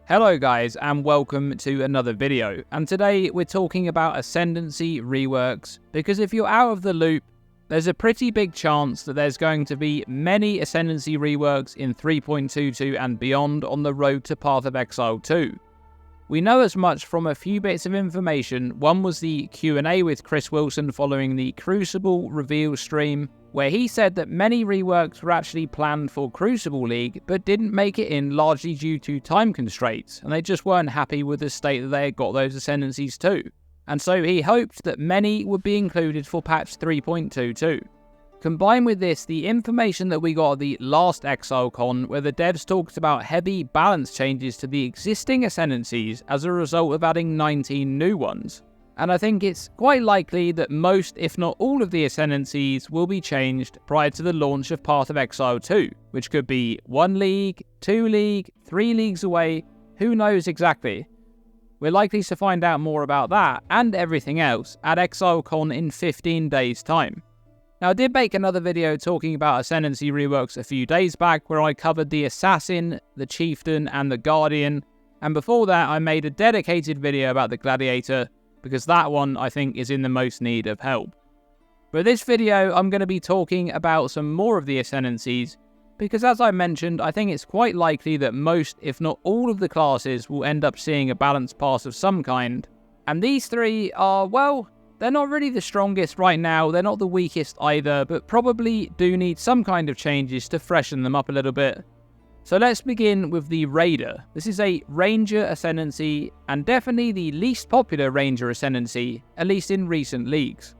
Hello guys, and welcome to another video, and today we're talking about Ascendancy reworks, because if you're out of the loop, there's a pretty big chance that there's going to be many Ascendancy reworks in 3.22 and beyond on the road to Path of Exile 2. We know as much from a few bits of information. One was the Q&A with Chris Wilson following the Crucible reveal stream, where he said that many reworks were actually planned for Crucible League, but didn't make it in largely due to time constraints, and they just weren't happy with the state that they had got those Ascendancies too. And so he hoped that many would be included for patch 3.22. Combined with this, the information that we got at the last Exile Con, where the devs talked about heavy balance changes to the existing Ascendancies as a result of adding 19 new ones. And I think it's quite likely that most, if not all of the Ascendancies will be changed prior to the launch of Path of Exile 2, which could be 1 league, 2 league, 3 leagues away, who knows exactly. We're likely to find out more about that and everything else at ExileCon in 15 days time. Now, I did make another video talking about Ascendancy reworks a few days back where I covered the Assassin, the Chieftain and the Guardian, and before that I made a dedicated video about the Gladiator, because that one I think is in the most need of help. But this video I'm going to be talking about some more of the Ascendancies, because as I mentioned, I think it's quite likely that most, if not all of the classes will end up seeing a balanced pass of some kind. And these three are, well, they're not really the strongest right now, they're not the weakest either, but probably do need some kind of changes to freshen them up a little bit. So let's begin with the Raider. This is a Ranger Ascendancy, and definitely the least popular Ranger Ascendancy, at least in recent leagues.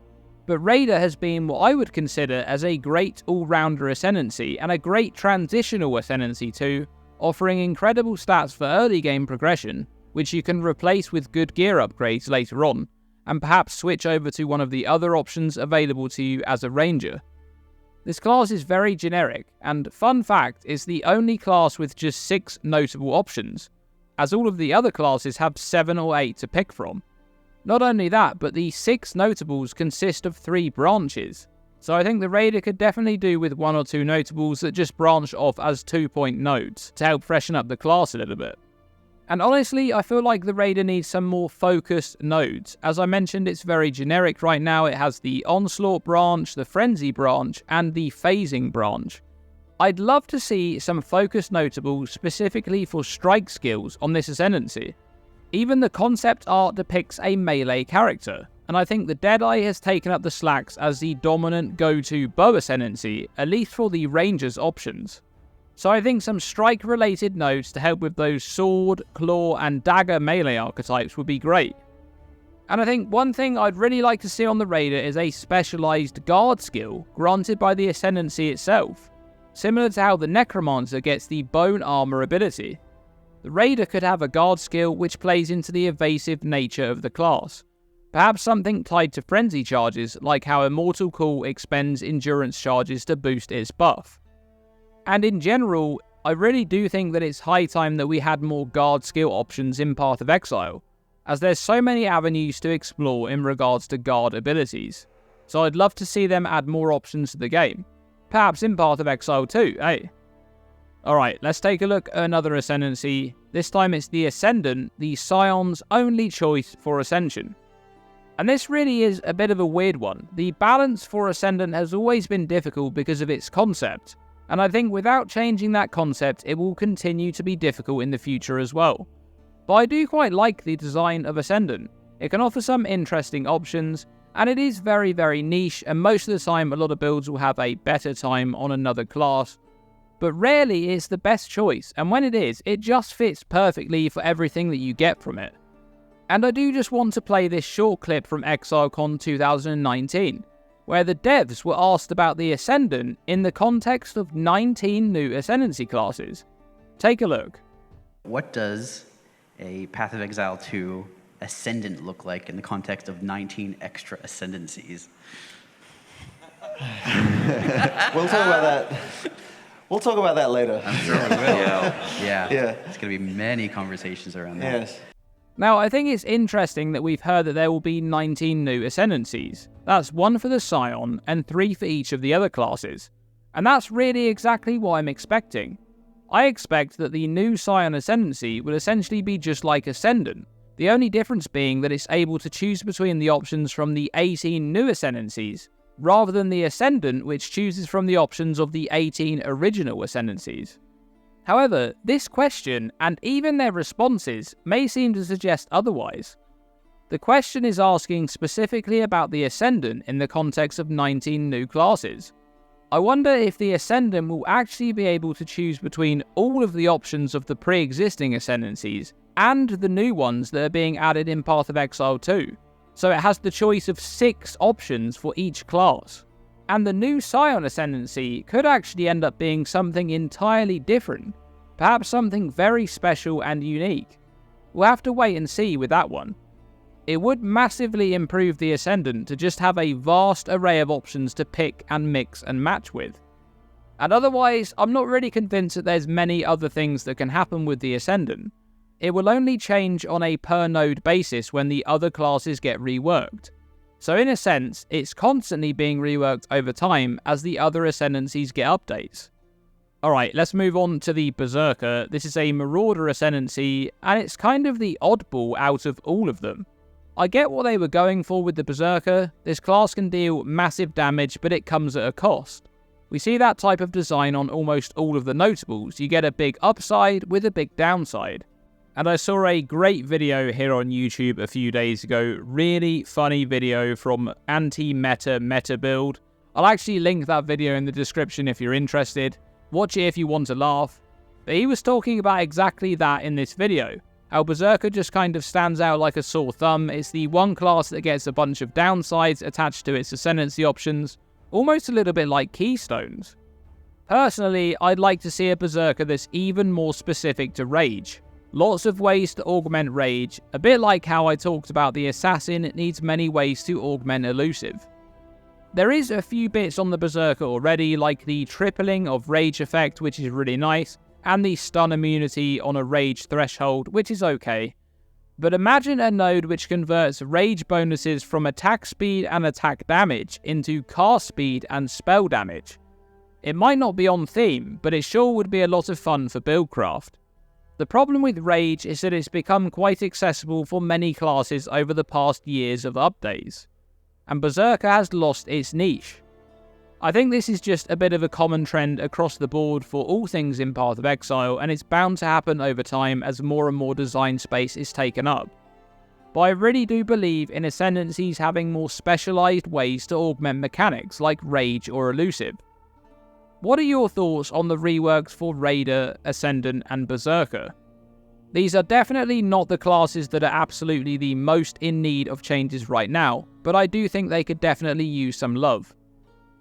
But Raider has been what I would consider as a great all-rounder Ascendancy, and a great transitional Ascendancy too, offering incredible stats for early game progression, which you can replace with good gear upgrades later on, and perhaps switch over to one of the other options available to you as a Ranger. This class is very generic, and fun fact, is the only class with just 6 notable options, as all of the other classes have 7 or 8 to pick from. Not only that, but the 6 notables consist of 3 branches, so I think the Raider could definitely do with 1 or 2 notables that just branch off as 2-point nodes to help freshen up the class a little bit. And honestly, I feel like the Raider needs some more focused nodes. As I mentioned, it's very generic right now. It has the Onslaught branch, the Frenzy branch, and the Phasing branch. I'd love to see some focused notables specifically for strike skills on this Ascendancy. Even the concept art depicts a melee character, and I think the Deadeye has taken up the slacks as the dominant go-to bow Ascendancy, at least for the Rangers options. So I think some strike-related nodes to help with those sword, claw, and dagger melee archetypes would be great. And I think one thing I'd really like to see on the Raider is a specialised guard skill granted by the Ascendancy itself, similar to how the Necromancer gets the bone armor ability. The Raider could have a guard skill which plays into the evasive nature of the class. Perhaps something tied to frenzy charges, like how Immortal Call expends endurance charges to boost its buff. And in general, I really do think that it's high time that we had more guard skill options in Path of Exile, as there's so many avenues to explore in regards to guard abilities. So I'd love to see them add more options to the game. Perhaps in Path of Exile 2, eh? Alright, let's take a look at another Ascendancy. This time it's the Ascendant, the Scion's only choice for Ascension. And this really is a bit of a weird one. The balance for Ascendant has always been difficult because of its concept, and I think without changing that concept, it will continue to be difficult in the future as well. But I do quite like the design of Ascendant. It can offer some interesting options, and it is very, very niche, and most of the time a lot of builds will have a better time on another class, but rarely is the best choice, and when it is, it just fits perfectly for everything that you get from it. And I do just want to play this short clip from ExileCon 2019, where the devs were asked about the Ascendant in the context of 19 new Ascendancy classes. Take a look. What does a Path of Exile 2 Ascendant look like in the context of 19 extra Ascendancies? We'll talk about that. We'll talk about that later. I'm sure we will. Yeah. There's going to be many conversations around that. Yes. Now, I think it's interesting that we've heard that there will be 19 new Ascendancies. That's 1 for the Scion and 3 for each of the other classes. And that's really exactly what I'm expecting. I expect that the new Scion Ascendancy will essentially be just like Ascendant, the only difference being that it's able to choose between the options from the 18 new Ascendancies, rather than the Ascendant which chooses from the options of the 18 original Ascendancies. However, this question, and even their responses, may seem to suggest otherwise. The question is asking specifically about the Ascendant in the context of 19 new classes. I wonder if the Ascendant will actually be able to choose between all of the options of the pre-existing Ascendancies and the new ones that are being added in Path of Exile 2. So it has the choice of 6 options for each class. And the new Scion Ascendancy could actually end up being something entirely different, perhaps something very special and unique. We'll have to wait and see with that one. It would massively improve the Ascendant to just have a vast array of options to pick and mix and match with. And otherwise, I'm not really convinced that there's many other things that can happen with the Ascendant. It will only change on a per node basis when the other classes get reworked. So in a sense, it's constantly being reworked over time as the other Ascendancies get updates. Alright, let's move on to the Berserker. This is a Marauder Ascendancy, and it's kind of the oddball out of all of them. I get what they were going for with the Berserker. This class can deal massive damage, but it comes at a cost. We see that type of design on almost all of the notables. You get a big upside with a big downside. And I saw a great video here on YouTube a few days ago, really funny video from Anti-Meta Meta Build. I'll actually link that video in the description if you're interested. Watch it if you want to laugh. But he was talking about exactly that in this video. How Berserker just kind of stands out like a sore thumb. It's the one class that gets a bunch of downsides attached to its Ascendancy options, almost a little bit like Keystones. Personally, I'd like to see a Berserker that's even more specific to Rage. Lots of ways to augment Rage, a bit like how I talked about the Assassin needs many ways to augment Elusive. There is a few bits on the Berserker already, like the tripling of Rage effect, which is really nice, and the stun immunity on a Rage threshold, which is okay. But imagine a node which converts Rage bonuses from attack speed and attack damage into cast speed and spell damage. It might not be on theme, but it sure would be a lot of fun for buildcraft. The problem with Rage is that it's become quite accessible for many classes over the past years of updates, and Berserker has lost its niche. I think this is just a bit of a common trend across the board for all things in Path of Exile, and it's bound to happen over time as more and more design space is taken up. But I really do believe in Ascendancies having more specialised ways to augment mechanics like Rage or Elusive. What are your thoughts on the reworks for Raider, Ascendant and Berserker? These are definitely not the classes that are absolutely the most in need of changes right now, but I do think they could definitely use some love.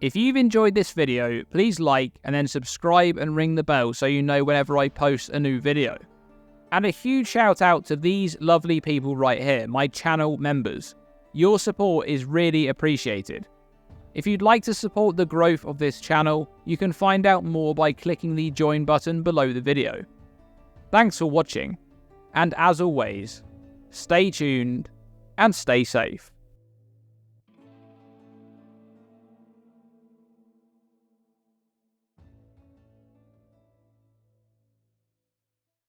If you've enjoyed this video, please like and then subscribe and ring the bell so you know whenever I post a new video. And a huge shout out to these lovely people right here, my channel members. Your support is really appreciated. If you'd like to support the growth of this channel, you can find out more by clicking the join button below the video. Thanks for watching, and as always, stay tuned and stay safe.